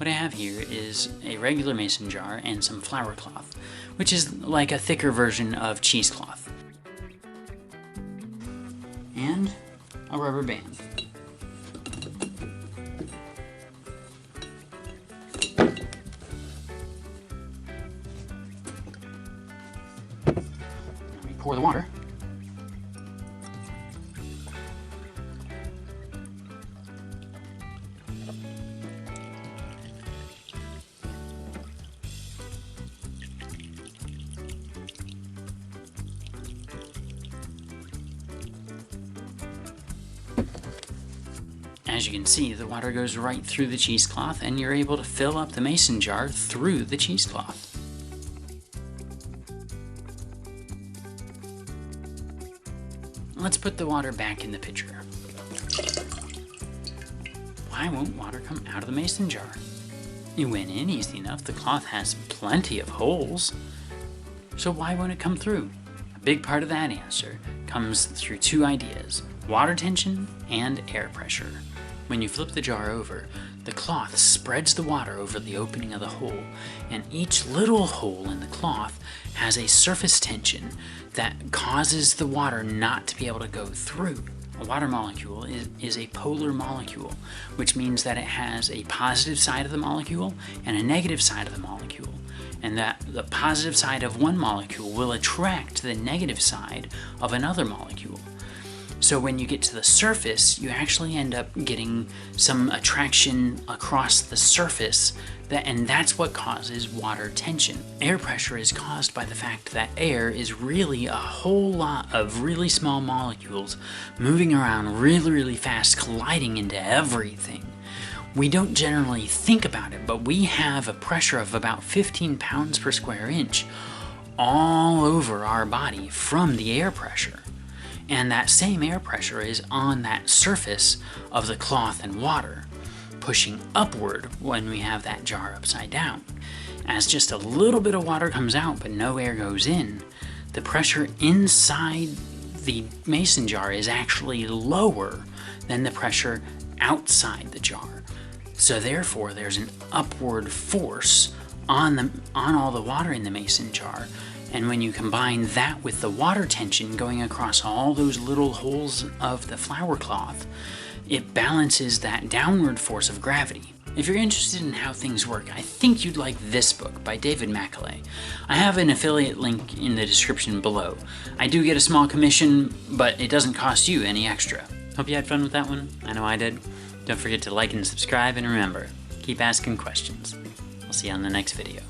What I have here is a regular mason jar and some flour cloth, which is like a thicker version of cheesecloth. And a rubber band. We pour the water. As you can see, the water goes right through the cheesecloth and you're able to fill up the mason jar through the cheesecloth. Let's put the water back in the pitcher. Why won't water come out of the mason jar? It went in easy enough, the cloth has plenty of holes. So why won't it come through? A big part of that answer comes through two ideas: water tension and air pressure. When you flip the jar over, the cloth spreads the water over the opening of the hole, and each little hole in the cloth has a surface tension that causes the water not to be able to go through. A water molecule is a polar molecule, which means that it has a positive side of the molecule and a negative side of the molecule, and that the positive side of one molecule will attract the negative side of another molecule. So when you get to the surface, you actually end up getting some attraction across the surface, and that's what causes water tension. Air pressure is caused by the fact that air is really a whole lot of really small molecules moving around really fast, colliding into everything. We don't generally think about it, but we have a pressure of about 15 pounds per square inch all over our body from the air pressure. And that same air pressure is on that surface of the cloth and water, pushing upward when we have that jar upside down. As just a little bit of water comes out but no air goes in, the pressure inside the mason jar is actually lower than the pressure outside the jar. So therefore there's an upward force on all the water in the mason jar. And when you combine that with the water tension going across all those little holes of the flour cloth, it balances that downward force of gravity. If you're interested in how things work, I think you'd like this book by David Macaulay. I have an affiliate link in the description below. I do get a small commission, but it doesn't cost you any extra. Hope you had fun with that one. I know I did. Don't forget to like and subscribe, and remember, keep asking questions. I'll see you on the next video.